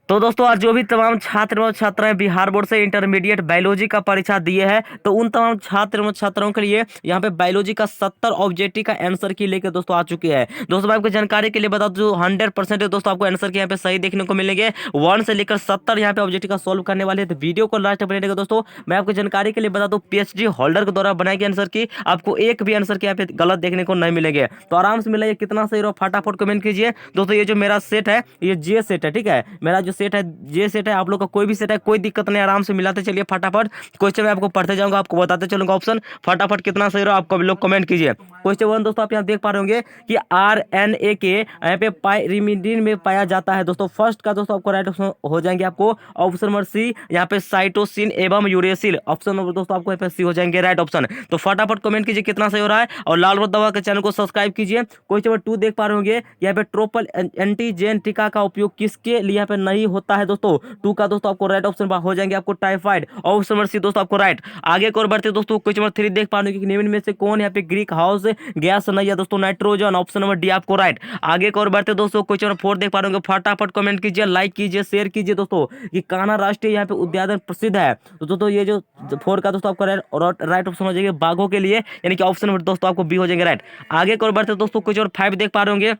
तो दोस्तों आज जो भी तमाम छात्र एवं छात्राएं बिहार बोर्ड से इंटरमीडिएट बायोलॉजी का परीक्षा दिए हैं तो उन तमाम छात्र एवं छात्राओं के लिए यहाँ पे बायोलॉजी का 70 ऑब्जेक्टिव का आंसर की लेकर दोस्तों आ चुकी है। दोस्तों मैं आपको जानकारी के लिए बता दूं 100% है दोस्तों, आपको आंसर के यहाँ पे सही देखने को मिलेंगे। 1 से लेकर 70 यहाँ पे ऑब्जेक्टिव का सोल्व करने वाले हैं। तो वीडियो को लास्ट तक बने रहेगा दोस्तों। मैं आपको जानकारी के लिए बता दूं पीएचडी होल्डर के द्वारा बनाई गई आंसर की आपको एक भी आंसर के यहाँ पे गलत देखने को नहीं मिलेंगे। तो आराम से मिलेगा, कितना सही रहो फटाफट कमेंट कीजिए दोस्तों। ये जो मेरा सेट है ये जे सेट है, ठीक है। मेरा जो सेट है जे सेट है, आप लोग का कोई भी सेट है कोई दिक्कत नहीं, आराम से मिलाते चलिए फटाफट। क्वेश्चन मैं आपको पढ़ते जाऊंगा, आपको बताते चलूंगा ऑप्शन, फटाफट कितना सही रहो आपको लोग कमेंट कीजिए। क्वेश्चन 1 दोस्तों आप यहाँ देख पा रहे होंगे कि RNA के यहाँ पे पायरिमिडीन में पाया जाता है दोस्तों। फर्स्ट का दोस्तों आपको राइट ऑप्शन हो जाएंगे आपको ऑप्शन नंबर सी, यहाँ पे साइटोसिन एवं यूरेसिल। ऑप्शन नंबर दोस्तों आपको यहाँ पे सी हो जाएंगे राइट ऑप्शन। तो फटाफट कमेंट कीजिए कितना सही हो रहा है और लाल बटन दबा के चैनल को सब्सक्राइब कीजिए। क्वेश्चन नंबर 2 देख पा रहे होंगे यहाँ पे ट्रोपल एंटीजेन टीका का उपयोग किसके लिए यहाँ पे नहीं होता है दोस्तों। 2 का दोस्तों आपको राइट ऑप्शन हो जाएंगे आपको टाइफाइड। ऑप्शन नंबर सी दोस्तों आपको राइट। आगे को बढ़ते दोस्तों क्वेश्चन नंबर 3 देख पा रहे कि निम्न में से कौन यहाँ पे ग्रीक हाउस गैस नहीं है दोस्तों, नाइट्रोजन। ऑप्शन नंबर डी आपको राइट। आगे को बढ़ते दोस्तों क्वेश्चन नंबर 4 देख पा रहे होंगे, फटाफट कमेंट कीजिए, लाइक कीजिए, शेयर कीजिए दोस्तों। कि कान्हा राष्ट्रीय यहाँ पे उद्यान प्रसिद्ध है तो दोस्तों ये जो 4 का दोस्तों आपका राइट ऑप्शन हो जाएगा बाघों के लिए, यानी कि ऑप्शन नंबर दोस्तों आपको बी हो जाएंगे राइट। आगे को बढ़ते दोस्तों क्वेश्चन नंबर 5 देख पा रहे होंगे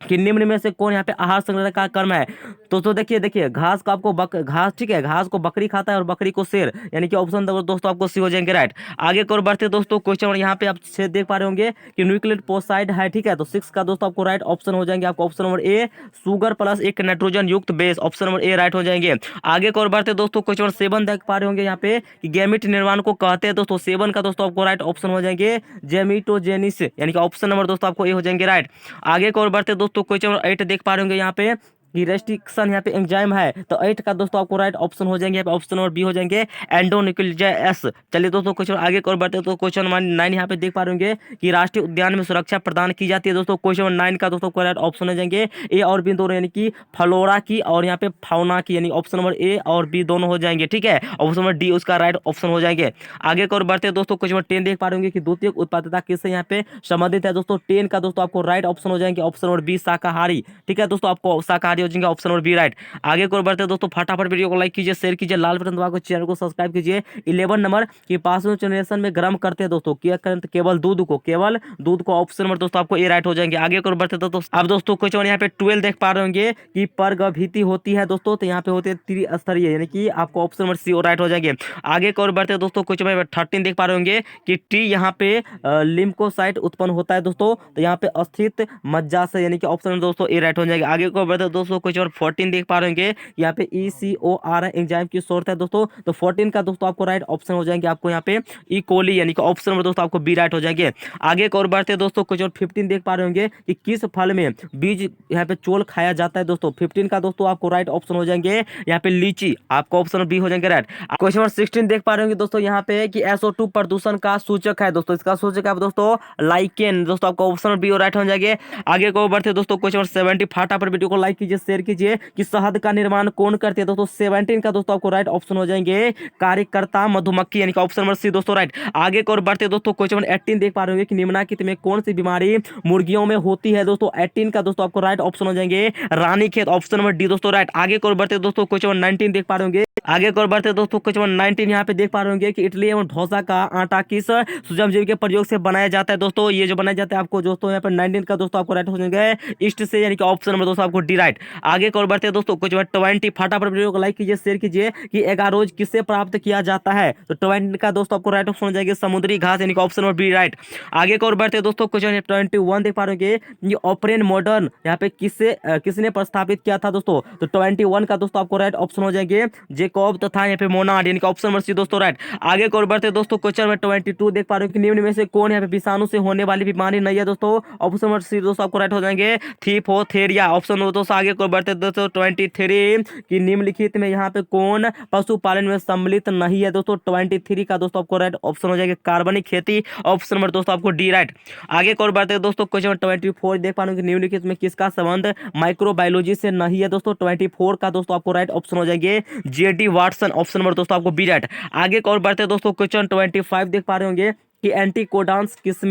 कि निम्न में से कौन यहाँ पे आहार संग्रह का कर्म है। तो देखिए देखिए घास का आपको घास, ठीक है, घास को बकरी खाता है और बकरी को शेर, यानी कि ऑप्शन दोस्तों आपको सी हो जाएंगे राइट। आगे को बढ़ते दोस्तों क्वेश्चन यहाँ पे आप देख पा रहे होंगे कि न्यूक्लियर पोसाइड है, ठीक है। तो 6 का दोस्तों आपको राइट ऑप्शन हो जाएंगे आपको option number A, sugar plus एक नाइट्रोजन युक्त base. Option number A right हो जाएंगे। आगे को बढ़ते दोस्तों क्वेश्चन नंबर 7 देख पा रहे होंगे यहाँ पे कि गैमिट निर्माण को कहते हैं दोस्तों। 7 का दोस्तों आपको राइट ऑप्शन हो जाएंगे जेमिटोजेनिस, यानी कि ऑप्शन नंबर दोस्तों आपको ए हो जाएंगे राइट। आगे को बढ़ते दोस्तों क्वेश्चन 8 देख पा रहे होंगे यहाँ पे कि रेस्ट्रिक्शन यहाँ पे एंजाइम है। तो 8 का दोस्तों आपको राइट ऑप्शन हो जाएंगे, यहाँ पे ऑप्शन नंबर बी हो जाएंगे एंडोन्यूक्लियस। चलिए दोस्तों क्वेश्चन आगे और बढ़ते तो क्वेश्चन नंबर 9 यहाँ पे देख पा रहे होंगे कि राष्ट्रीय उद्यान में सुरक्षा प्रदान की जाती है दोस्तों। क्वेश्चन नंबर 9 का दोस्तों राइट ऑप्शन हो जाएंगे ए और बी दोनों, यानी कि फ्लोरा की और यहाँ पे फाउना की, यानी ऑप्शन नंबर ए और बी दोनों हो जाएंगे, ठीक है। ऑप्शन नंबर डी उसका राइट ऑप्शन हो जाएंगे। आगे और बढ़ते दोस्तों क्वेश्चन नंबर 10 देख पा रहे होंगे कि द्वितीय उत्पादकता किससे यहाँ पे संबंधित है दोस्तों। 10 का दोस्तों आपको राइट ऑप्शन हो जाएंगे ऑप्शन नंबर बी शाकाहारी, ठीक है दोस्तों, आपको शाकाहारी हो जाएंगे ऑप्शन नंबर बी राइट। आगे को बढ़ते दोस्तों फटाफट वीडियो को लाइक कीजिए, शेयर कीजिए, लाल बटन दबाकर चैनल को सब्सक्राइब कीजिए। 11 नंबर की पासों जनरेशन में गर्म करते हैं दोस्तों, क्या करते केवल दूध को ऑप्शन नंबर दोस्तों आपको ए राइट हो जाएंगे। आगे को बढ़ते दोस्तों अब दोस्तों क्वेश्चन यहाँ पे 12 देख पा रहे होंगे कि परगभीति होती है दोस्तों। तो यहाँ पे होते हैं त्रिस्तरीय, यानी कि आपको ऑप्शन नंबर सी राइट हो जाएंगे। आगे को बढ़ते दोस्तों क्वेश्चन 13 देख पा रहे होंगे कि टी यहाँ पे लिम्कोसाइट उत्पन्न होता है दोस्तों। तो यहाँ पे अस्थित मज्जा से, यानी कि ऑप्शन दोस्तों ए राइट हो जाएगा। आगे को बढ़ते दोस्तों क्वेश्चन 14 देख पा रहे होंगे यहाँ पे ECOR एंजाइम की सोर्स है दोस्तों। तो 14 का दोस्तों आपको राइट ऑप्शन हो जाएंगे आपको यहाँ पे ई कोली, यानी कि ऑप्शन नंबर दोस्तों आपको बी राइट हो जाएंगे। आगे और बढ़ते दोस्तों क्वेश्चन 15 देख पा रहे होंगे कि किस फल में बीज यहाँ पे चोल खाया जाता है दोस्तों। 15 का दोस्तों आपको राइट ऑप्शन हो जाएंगे यहाँ पे लीची, आपको ऑप्शन बी हो जाएंगे राइट। क्वेश्चन 16 देख पा रहे होंगे दोस्तों यहाँ पे कि SO2 प्रदूषण का सूचक है दोस्तों। इसका सूचक है दोस्तों लाइकेन, दोस्तों आपको ऑप्शन बी राइट हो जाएंगे। आगे को बढ़ते दोस्तों क्वेश्चन 70 फटाफट वीडियो को लाइक कीजिए, शेयर कीजिए कि शहद का निर्माण कौन करते हैं दोस्तों। 17 का दोस्तों आपको राइट ऑप्शन हो जाएंगे कार्यकर्ता मधुमक्खी, यानी कि ऑप्शन नंबर सी दोस्तों राइट। आगे को बढ़ते दोस्तों क्वेश्चन 18 देख पा रहे होंगे कि निम्नलिखित में कौन सी बीमारी मुर्गियों में होती है दोस्तों। 18 का दोस्तों आपको राइट ऑप्शन हो जाएंगे रानीखेत, ऑप्शन नंबर डी दोस्तों राइट। आगे को बढ़ते दोस्तों क्वेश्चन 19 देख पा रहे होंगे। आगे को बढ़ते दोस्तों क्वेश्चन 19 यहाँ पे देख पा रहे होंगे कि इडली एवं डोसा का आटा किस सूक्ष्मजीवी के प्रयोग से बनाया जाता है दोस्तों। ये जो बनाया जाता है आपको दोस्तों यहाँ पे 19 का दोस्तों आपको राइट हो जाएंगे ईस्ट से, यानी कि ऑप्शन नंबर दोस्तों आपको डी राइट। आगे को बढ़ते दोस्तों क्वेश्चन 20 फटाफट वीडियो को लाइक कीजिए, शेयर कीजिए कि एगारोज किससे प्राप्त किया जाता है। तो 20 का दोस्तों आपको राइट ऑप्शन हो जाएगा समुद्री घास, यानी कि ऑप्शन नंबर बी राइट। आगे को बढ़ते दोस्तों क्वेश्चन 21 देख पा रहे होंगे ये ऑपरेन मॉडर्न यहाँ पे किसने प्रस्तावित किया था दोस्तों। तो 21 का दोस्तों आपको राइट ऑप्शन हो जाएंगे जेकॉब तथा यहाँ पे मोनार्ड, यानी कि ऑप्शन नंबर सी दोस्तों राइट। आगे को बढ़ते दोस्तों क्वेश्चन 22 देख पा रहे हो कि निम्न में से कौन यहाँ पे विषाणु से होने वाली बीमारी नहीं है दोस्तों। ऑप्शन नंबर सी दोस्तों आपको राइट हो जाएंगे थीपोथेरिया, ऑप्शन नंबर दोस्तों। आगे को बढ़ते दोस्तों 23 कि निम्नलिखित में यहाँ पे कौन पशुपालन में सम्मिलित नहीं है दोस्तों। 23 का दोस्तों आपको राइट ऑप्शन हो जाएगा कार्बनिक खेती, ऑप्शन नंबर दोस्तों आपको डी राइट। आगे को बढ़ते दोस्तों क्वेश्चन 24 देख पा रहे हो कि निम्नलिखित में किसका संबंध माइक्रोबायोलॉजी से नहीं है दोस्तों। 24 का दोस्तों आपको राइट ऑप्शन हो जाएंगे JD वाटसन, ऑप्शन नंबर दोस्तों आपको बी राइट। आगे और बढ़ते दोस्तों क्वेश्चन 25 देख पा रहे होंगे कि एंटीकोडांस किस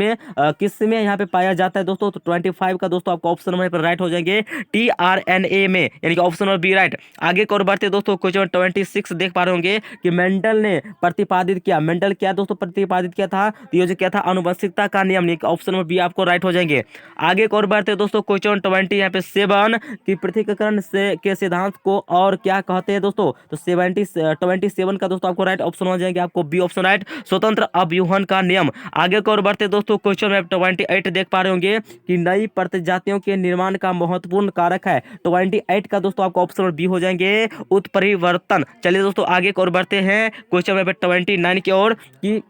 में यहाँ पे पाया जाता है दोस्तों। तो 25 का दोस्तों आपको ऑप्शन नंबर पर राइट हो जाएंगे टीआरएनए में, यानी कि ऑप्शन नंबर बी राइट। आगे की ओर बढ़ते हैं दोस्तों, क्वेश्चन 26 देख पा रहे होंगे कि मेंडल ने प्रतिपादित किया, मेंडल क्या दोस्तों प्रतिपादित किया था, तो ये जो क्या था, आनुवंशिकता का नियम, नहीं ऑप्शन नंबर बी आपको राइट हो जाएंगे। आगे की ओर बढ़ते हैं दोस्तों, क्वेश्चन 20 यहाँ पे 7 की पृथक्करण से के सिद्धांत को और क्या कहते हैं दोस्तों। तो 27 का दोस्तों आपको राइट ऑप्शन हो जाएंगे, आपको बी ऑप्शन राइट, स्वतंत्र अवयूहन का नियम। आगे की ओर बढ़ते दोस्तों, क्वेश्चन में 28 देख पा रहे होंगे कि नई प्रजातियों के निर्माण का महत्वपूर्ण कारक है। 28 का दोस्तों आपको ऑप्शन बी हो जाएंगे, उत्परिवर्तन। चलिए दोस्तों आगे की ओर बढ़ते हैं, क्वेश्चन में 29 की ओर कि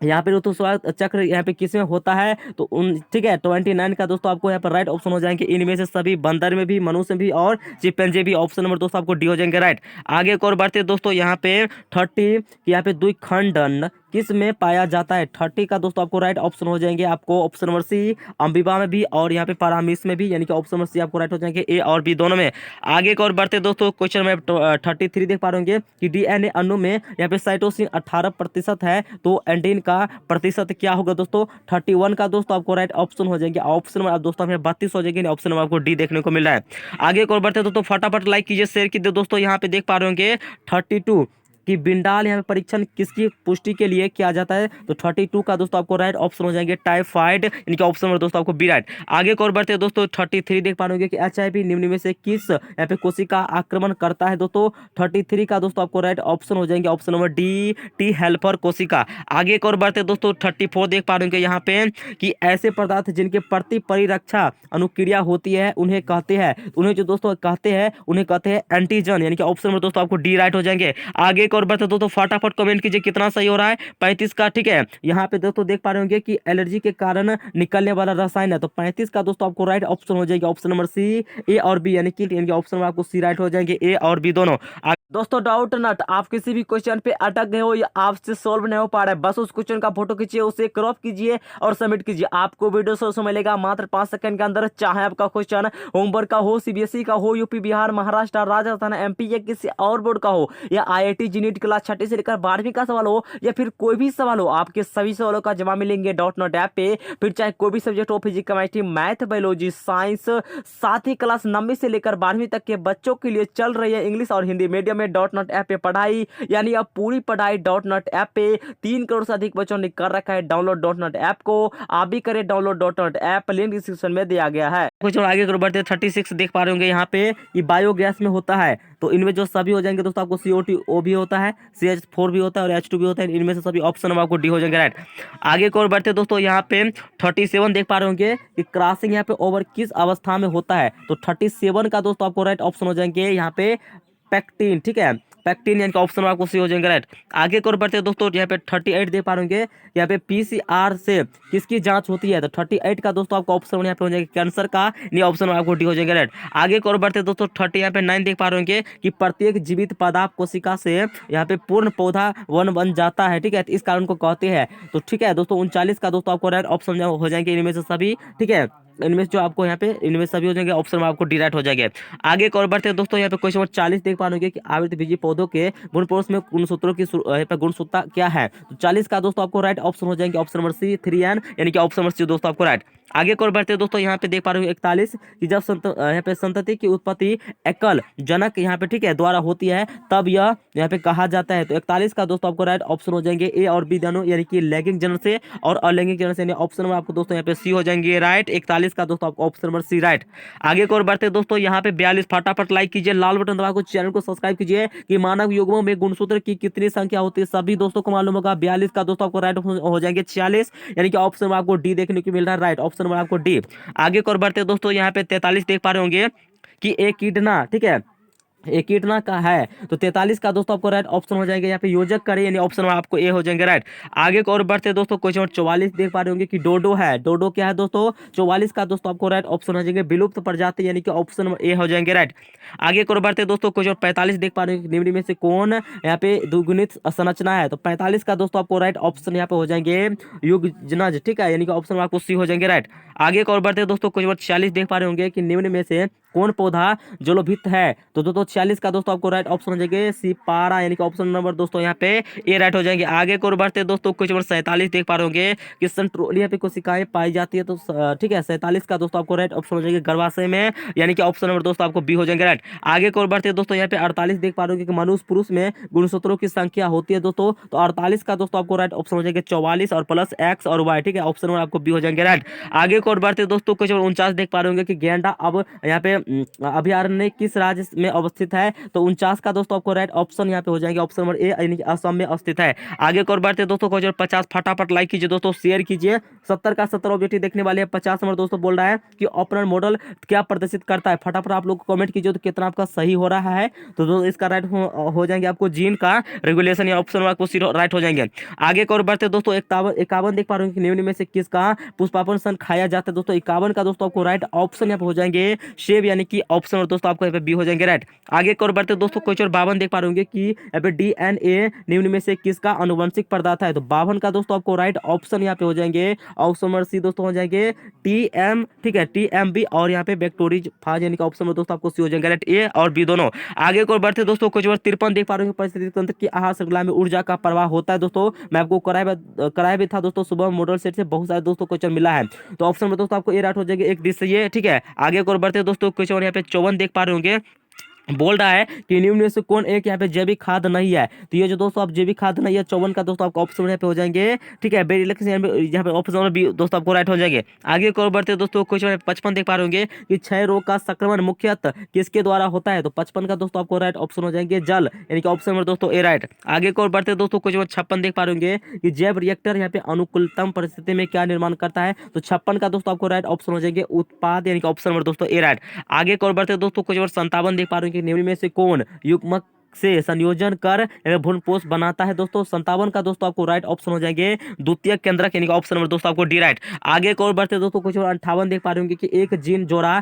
यहाँ पे ऋतुस्राव चक्र यहाँ पे किस में होता है, तो ठीक है 29 का दोस्तों आपको यहाँ पर राइट ऑप्शन हो जाएंगे, इनमें से सभी, बंदर में भी, मनुष्य में भी और चिंपैंजी भी। ऑप्शन नंबर दोस्तों आपको डी हो जाएंगे राइट। आगे की ओर बढ़ते दोस्तों, यहाँ पे 30 यहाँ पे द्विखंडन किस में पाया जाता है। 30 का दोस्तों आपको राइट ऑप्शन हो जाएंगे, आपको ऑप्शन नंबर सी अम्बिबा में भी और यहाँ पे पारामीस में भी, यानी कि ऑप्शन नंबर सी आपको राइट हो जाएंगे, ए और बी दोनों में। आगे की ओर बढ़ते दोस्तों, क्वेश्चन में 33 देख पा रहे होंगे कि डीएनए अणु में यहाँ पे साइटोसिन 18% है, तो एंटीन का प्रतिशत क्या होगा दोस्तों। 31 का दोस्तों आपको राइट ऑप्शन हो जाएंगे, ऑप्शन नंबर दोस्तों हमें 32 हो जाएंगे, ऑप्शन नंबर आपको डी देखने को मिल रहा है। आगे की ओर बढ़ते दोस्तों, फटाफट लाइक कीजिए, शेयर कीजिए दोस्तों। यहाँ पे देख पा रहे होंगे 32 कि बिंडाल यहाँ पे परीक्षण किसकी पुष्टि के लिए किया जाता है, तो 32 का दोस्तों आपको राइट ऑप्शन हो जाएंगे, टाइफाइड, इनके ऑप्शन नंबर दोस्तों आपको बी राइट। आगे की ओर बढ़ते हैं दोस्तों, 33 देख पा रहे होंगे कि एचआईवी निम्न में से किस यहाँ पे कोशिका आक्रमण करता है दोस्तों। 33 का दोस्तों आपको राइट ऑप्शन हो जाएंगे, option number D, T helper कोशिका। आगे की ओर बढ़ते दोस्तों, 34 देख पा रहे होंगे यहाँ पे कि ऐसे पदार्थ जिनके प्रति परिरक्षा अनुक्रिया होती है उन्हें कहते हैं, उन्हें जो दोस्तों कहते हैं उन्हें कहते हैं एंटीजन, यानी कि ऑप्शन नंबर दोस्तों आपको डी राइट हो जाएंगे। आगे और बढ़ते दोस्तों, फटाफट कमेंट कीजिए कितना सही हो रहा है, 35 का। ठीक है, यहाँ पे दोस्तों देख पा रहे होंगे कि एलर्जी के कारण निकलने वाला रसायन है, तो 35 का दोस्तों आपको राइट ऑप्शन हो जाएगा, ऑप्शन नंबर सी, ए और बी, यानी कि इनके ऑप्शन में आपको सी राइट हो जाएंगे, ए और बी दोनों। दोस्तों डाउट नट, आप किसी भी क्वेश्चन पे अटक गए हो या आपसे सॉल्व नहीं हो पा रहा है, बस उस क्वेश्चन का फोटो खींचिए, उसे क्रॉप कीजिए और सबमिट कीजिए, आपको वीडियो सोल्यूशन मिलेगा मात्र 5 सेकंड के अंदर। चाहे आपका क्वेश्चन होमवर्क का हो, सीबीएसई का हो, यूपी बिहार महाराष्ट्र राजस्थान एमपी या किसी और बोर्ड का हो, या आईआईटी जीनीट क्लास 6 से लेकर 12वीं का सवाल हो, या फिर कोई भी सवाल हो, आपके सभी सवालों का जवाब मिलेंगे डॉट नॉट ऐप पे। फिर चाहे कोई भी सब्जेक्ट हो, physics chemistry math biology science, साथ ही क्लास 9वीं से लेकर 12वीं तक के बच्चों के लिए चल रही है इंग्लिश और हिंदी मीडियम में डॉट नॉट ऐप पे पढ़ाई, यानी अब पूरी पढ़ाई डॉट नॉट ऐप पे। 3 करोड़ से अधिक बच्चों ने कर रखा है डाउनलोड डॉट नॉट ऐप को, आप भी करें download dot not app, link description में दिया गया है। कुछ और आगे बढ़ते 36 देख पा रहे होंगे यहाँ पे कि बायोगैस में होता है, तो इनमें जो सभी हो जाएंगे दोस्तों, आपको CO2 भी होता है, CH4 भी होता है और H2 भी होता है, इनमें से सभी ऑप्शन आपको डी हो जाएंगे राइट। आगे की ओर बढ़ते दोस्तों, यहाँ पे 37 देख पा रहे होंगे कि क्रॉसिंग यहाँ पे ओवर किस अवस्था में होता है, तो 37 का दोस्तों आपको राइट ऑप्शन हो जाएंगे यहाँ पे पैक्टिन। ठीक है, पैक्टिन यानी कि ऑप्शन आपको सी हो जाएंगे राइट। आगे की ओर बढ़ते दोस्तों, यहाँ पे 38 देख पा रहे होंगे, यहाँ पे PCR से किसकी जांच होती है, तो 38 का दोस्तों आपको ऑप्शन यहाँ पे हो जाएगा कैंसर का, नहीं ऑप्शन आपको डी हो जाएंगे राइट। आगे की ओर बढ़ते दोस्तों, 30 यहाँ पे 9 देख पा रहे होंगे कि प्रत्येक जीवित पदार्थ कोशिका से यहाँ पे पूर्ण पौधा वन बन जाता है। ठीक है, इस कारण को कहते हैं, तो ठीक है दोस्तों 39 का दोस्तों आपको राइट ऑप्शन हो जाएंगे इनमें से सभी। ठीक है, इनमें जो आपको यहाँ पे इनमें सभी हो जाएंगे, ऑप्शन में आपको डी राइट हो जाएंगे। आगे की ओर बढ़ते हैं दोस्तों, यहाँ पे क्वेश्चन नंबर 40 देख पा रहे होंगे कि आवृतबीजी पौधों के गुणपोष में गुणसूत्रों की यहाँ पे गुणसूत्रता क्या है, तो 40 का दोस्तों आपको राइट ऑप्शन हो जाएंगे, ऑप्शन नंबर सी 3N, यानी कि ऑप्शन नंबर सी दोस्तों आपको राइट। आगे की ओर बढ़ते हैं दोस्तों, यहाँ पे देख पा रहे हो 41 कि जब यहाँ पे संतति की उत्पत्ति एकल जनक यहाँ पे ठीक है द्वारा होती है तब यह यहाँ पे कहा जाता है, तो 41 का दोस्तों आपको राइट ऑप्शन हो जाएंगे, ए और बी दोनों, यानी कि लैंगिक जनन से और अलैंगिक जनन से, यानी ऑप्शन नंबर आपको दोस्तों यहाँ पे सी हो जाएंगे राइट। 41 का दोस्तों आपको ऑप्शन नंबर सी राइट। आगे की ओर बढ़ते हैं दोस्तों, यहाँ पे 42 फटाफट लाइक कीजिए, लाल बटन दबाकर चैनल को सब्सक्राइब कीजिए कि मानव युग्मों में गुणसूत्र की कितनी संख्या होती है, सभी दोस्तों को मालूम होगा। 42 का दोस्तों आपको राइट हो जाएंगे 46, यानी कि ऑप्शन में आपको डी देखने को मिल रहा है राइट, ऑप्शन नंबर आपको डी। आगे की ओर बढ़ते दोस्तों, यहाँ पे 43 देख पा रहे होंगे कि एक कीटना, ठीक है एक कीटना का है, तो 43 का दोस्तों आपको राइट ऑप्शन हो जाएगा यहाँ पे योजक करे, यानी ऑप्शन में आपको ए हो जाएंगे राइट। आगे की ओर बढ़ते दोस्तों, क्वेश्चन 44 देख पा रहे होंगे कि डोडो है, डोडो क्या है दोस्तों, 44 का दोस्तों आपको राइट ऑप्शन हो जाएंगे विलुप्त प्रजाति, यानी कि ऑप्शन में ए हो जाएंगे राइट। आगे की ओर बढ़ते दोस्तों, क्वेश्चन 45 देख पा रहे होंगे निम्न में से कौन यहाँ पे द्विगुणित संरचना है, तो 45 का दोस्तों आपको राइट ऑप्शन यहाँ पे हो जाएंगे युग्मज। ठीक है, यानी कि ऑप्शन में आपको सी हो जाएंगे राइट। आगे की ओर बढ़ते दोस्तों, क्वेश्चन 46 देख पा रहे होंगे कि निम्न में से कौन पौधा जलोभित है, तो दोस्तों 46 का दोस्तों आपको राइट ऑप्शन हो जाएंगे सिपारा, यानी कि ऑप्शन नंबर दोस्तों यहाँ पे ए राइट हो जाएंगे। आगे को बढ़ते दोस्तों क्वेश्चन नंबर 47 देख पा रहे होंगे कि सेंट्रोलिया पे कोशिकाएं पाई जाती है, तो ठीक है 47 का दोस्तों आपको राइट ऑप्शन हो जाएंगे गर्भाशय में, यानी कि ऑप्शन नंबर दोस्तों आपको बी हो जाएंगे राइट। आगे को बढ़ते दोस्तों यहाँ पे 48 देख पा रहे होंगे कि मनुष्य पुरुष में गुणसूत्रों की संख्या होती है दोस्तों, तो 48 का दोस्तों आपको राइट ऑप्शन हो जाएंगे 44 और प्लस एक्स और वाई, ठीक है ऑप्शन नंबर आपको बी हो जाएंगे राइट। आगे को बढ़ते दोस्तों क्वेश्चन 49 देख पा रहे होंगे कि गेंडा अब यहाँ पे अभयारण्य किस राज्य में अवस्थित है, तो 49 का दोस्तों आपको राइट ऑप्शन यहाँ पे हो जाएंगे ऑप्शन नंबर ए, यानी कि असम में स्थित है। आगे को बढ़ते दोस्तों क्वेश्चन 50 फटाफट लाइक कीजिए दोस्तों, शेयर कीजिए। 70 का 70 ऑब्जेक्टिव देखने वाले हैं। 50 नंबर दोस्तों बोल रहा है कि ओपनर मॉडल क्या प्रदर्शित करता है, फटाफट आप लोग कमेंट कीजिए तो कितना आपका सही हो रहा है। तो दोस्तों इसका राइट हो जाएंगे आपको जीन का रेगुलेशन, या ऑप्शन आपको राइट हो जाएंगे। आगे को बढ़ते दोस्तों 51 देख पा रहे हैं कि निम्न में से किसका पुष्पापन खाया जाता है, दोस्तों 51 का दोस्तों आपको राइट ऑप्शन यहाँ पे हो जाएंगे सेब, यानी कि ऑप्शन दोस्तों आपको यहाँ पे बी हो जाएंगे राइट। आगे को बढ़ते दोस्तों क्वेश्चन 52 देख पा रहे होंगे कि यहाँ पे डीएनए निम्न में से किसका आनुवंशिक पदार्थ है, तो 52 का दोस्तों आपको राइट ऑप्शन यहाँ पे हो जाएंगे ऑप्शन नंबर सी दोस्तों हो जाएंगे टीएम, ठीक है टीएमबी, और यहाँ पे बैक्टीरियोफाज फाज, यानी कि ऑप्शन में दोस्तों आपको सी हो जाएंगे राइट, ए और बी दोनों। आगे को बढ़ते दोस्तों क्वेश्चन 53 देख पा रहे होंगे परिस्थिति तंत्र की आहार श्रृंखला में ऊर्जा का प्रवाह होता है दोस्तों, मैं आपको कराया भी था दोस्तों सुबह मॉडल सेट से बहुत सारे दोस्तों क्वेश्चन मिला है, तो ऑप्शन में दोस्तों आपको ए राइट हो जाएगा एक दिस से ये, ठीक है। आगे को बढ़ते दोस्तों क्वेश्चन यहाँ पे 54 देख पा रहे होंगे, बोल रहा है कि निम्न में से कौन एक यहाँ पे जैविक खाद नहीं है, तो ये जो दोस्तों आप जैविक खाद नहीं है 54 का दोस्तों आपको ऑप्शन यहाँ पे हो जाएंगे, ठीक है यहाँ पे ऑप्शन बी दोस्तों आपको राइट हो जाएंगे। आगे को बढ़ते दोस्तों क्वेश्चन 55 देख पा रहे होंगे कि क्षय रोग का संक्रमण मुख्यतः किसके द्वारा होता है, तो 55 का दोस्तों आपको राइट ऑप्शन हो जाएंगे जल, यानी कि ऑप्शन नंबर दोस्तों ए राइट। आगे को बढ़ते दोस्तों क्वेश्चन 56 देख पा रहे होंगे कि जैव रिएक्टर यहाँ पे अनुकूलतम परिस्थिति में क्या निर्माण करता है, तो 56 का दोस्तों आपको राइट ऑप्शन हो जाएंगे उत्पाद, यानी कि ऑप्शन नंबर दोस्तों ए राइट। आगे को बढ़ते दोस्तों क्वेश्चन 57 देख पा रहे होंगे निम्न में से कौन युग्मक से संयोजन कर भ्रूणपोष बनाता है, दोस्तों 57 का दोस्तों आपको राइट ऑप्शन हो जाएंगे द्वितीय केंद्रक, यानी कि ऑप्शन नंबर दोस्तों आपको डी राइट। आगे को बढ़ते दोस्तों कुछ 58 देख पा रहे होंगे कि एक जीन जोड़ा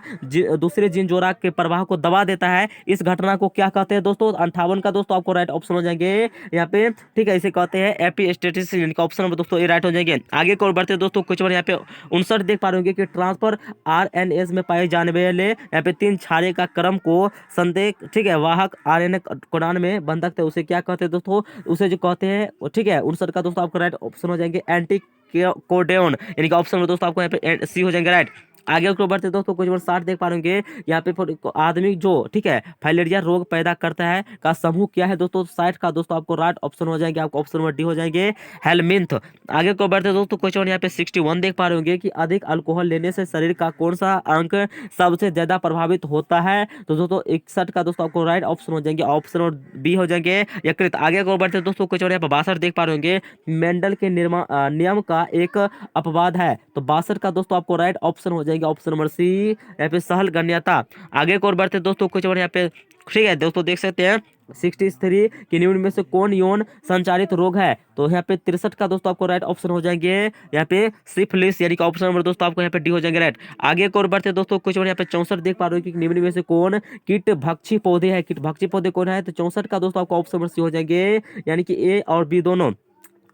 दूसरे जीन जोड़ा के प्रवाह को दबा देता है, इस घटना को क्या कहते हैं दोस्तों, 58 का दोस्तों आपको राइट ऑप्शन हो जाएंगे यहाँ पे, ठीक है इसे कहते हैं एपिस्टेसिस, यानी कि ऑप्शन नंबर दोस्तों ए राइट हो जाएंगे। आगे को बढ़ते दोस्तों कुछ यहाँ पे 59 देख पा रहे होंगे कि ट्रांसफर आरएनएस में पाए जाने वाले यहाँ पे 3 छारे का क्रम को संदेह, ठीक है वाहक आरएनए कोडान में बंधक थे, उसे क्या कहते हैं दोस्तों, उसे जो कहते हैं, ठीक है 59 का दोस्तों आपको राइट ऑप्शन हो जाएंगे एंटी कोडेन, यानी कि ऑप्शन में दोस्तों आपको यहाँ पे सी हो जाएंगे राइट। आगे को बढ़ते दोस्तों कुछ 60 देख पा रहे यहाँ पे आदमी जो, ठीक है फाइलेरिया रोग पैदा करता है का समूह क्या है दोस्तों, 60 का दोस्तों आपको राइट ऑप्शन हो जाएंगे, आपको ऑप्शन नंबर डी हो जाएंगे हेलमिंथ। आगे को बढ़ते दोस्तों क्वेश्चन यहाँ पे 61 देख पा रहे होंगे कि अधिक अल्कोहल लेने से शरीर का कौन सा अंग सबसे ज्यादा प्रभावित होता है, तो दोस्तों 61 का दोस्तों आपको राइट ऑप्शन हो जाएंगे ऑप्शन और बी हो जाएंगे यकृत। आगे को बढ़ते दोस्तों क्वेश्चन यहाँ पे 62 देख पा रहे होंगे मेंडल के नियम का एक अपवाद है, तो 62 का दोस्तों आपको राइट ऑप्शन हो जाएंगे ऑप्शन नंबर सी यहाँ पे सहल गण्यता। आगे को बढ़ते दोस्तों कुछ यहाँ पे, ठीक है दोस्तों देख सकते हैं 63 कि निम्न में से कौन यौन संचारित रोग है, तो यहाँ पे 63 का दोस्तों आपको राइट ऑप्शन हो जाएंगे यहाँ पे सिफिलिस, यानी कि ऑप्शन नंबर दोस्तों आपको यहाँ पे डी हो जाएंगे राइट। आगे को बढ़ते दोस्तों कुछ यहाँ पे 64 देख पा रहे हो कि निम्न में से कौन कीट भक्षी पौधे है, कीट भक्षी पौधे कौन है, तो 64 का दोस्तों आपको ऑप्शन नंबर सी हो जाएंगे, यानी कि ए और बी दोनों,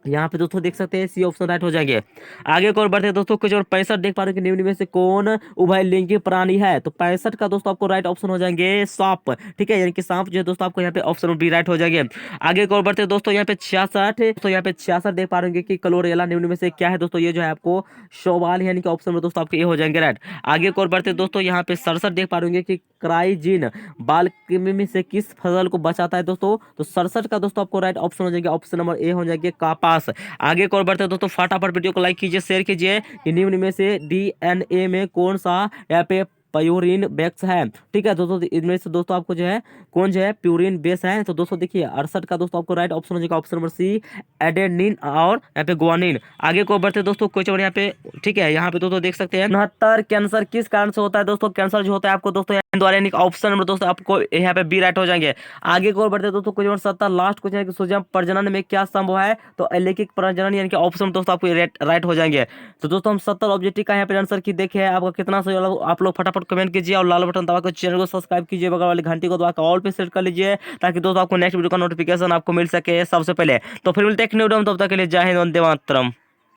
यहाँ पे दोस्तों देख सकते हैं सी ऑप्शन राइट हो जाएंगे। आगे को बढ़ते हैं दोस्तों कुछ और 65 देख पा रहे हैं कि निम्न में से कौन उभयलिंगी प्राणी है, तो 65 का दोस्तों आपको राइट ऑप्शन हो जाएंगे सांप, ठीक है यानी कि सांप जो है दोस्तों आपको यहाँ पे ऑप्शन बी राइट हो जाएंगे। आगे को बढ़ते हैं दोस्तों यहाँ पे 66, तो यहाँ पे 66 देख पा रहे हैं कि क्लोरेला निम्न में से क्या है दोस्तों, ये जो है आपको शोवाल, यानी कि ऑप्शन में दोस्तों आपके ये हो जाएंगे राइट। आगे को बढ़ते दोस्तों यहाँ पे 67 देख पा रहे हैं कि क्राइजिन बाल कृमि से किस फसल को बचाता है दोस्तों, तो 67 का दोस्तों आपको राइट ऑप्शन हो जाएंगे ऑप्शन नंबर ए हो जाएंगे कपास। आगे को बढ़ते दोस्तों फटाफट वीडियो को लाइक कीजिए शेयर कीजिए कि निम्न में से डीएनए में कौन सा यहाँ पे प्यूरिन बेस है, ठीक है दोस्तों इनमें से दोस्तों आपको जो है कौन जो है प्यूरिन बेस है, तो दोस्तों देखिए 68 का दोस्तों आपको राइट ऑप्शन हो जाएगा ऑप्शन नंबर सी एडेनिन और यहाँ पे गुआनिन। आगे को बढ़ते दोस्तों क्वेश्चन यहाँ पे, ठीक है यहाँ पे दोस्तों देख सकते हैं 69 कैंसर किस कारण से होता है दोस्तों, कैंसर जो होता है आपको दोस्तों द्वारा, यानी ऑप्शन नंबर दोस्तों आपको यहाँ पे बी राइट हो जाएंगे। आगे को बढ़ते दोस्तों क्वेश्चन 70 लास्ट क्वेश्चन है कि सूजन प्रजनन में क्या संभव है, तो अलैंगिक प्रजनन, यानी कि ऑप्शन दोस्तों आपको राइट हो जाएंगे। तो दोस्तों हम 70 ऑब्जेक्टिव का यहाँ पे आंसर की देखे आपका कितना सही लगा, आप लोग फटाफट कमेंट कीजिए और लाल बटन दबाकर चैनल को सब्सक्राइब कीजिए, बगल वाली घंटी को दबाकर ऑल पे सेट कर लीजिए ताकि दोस्तों आपको नेक्स्ट वीडियो का नोटिफिकेशन आपको मिल सके सबसे पहले। तो फिर मिलते हैं नेक्स्ट वीडियो में, तब तक के लिए जय हिंद वंदे मातरम।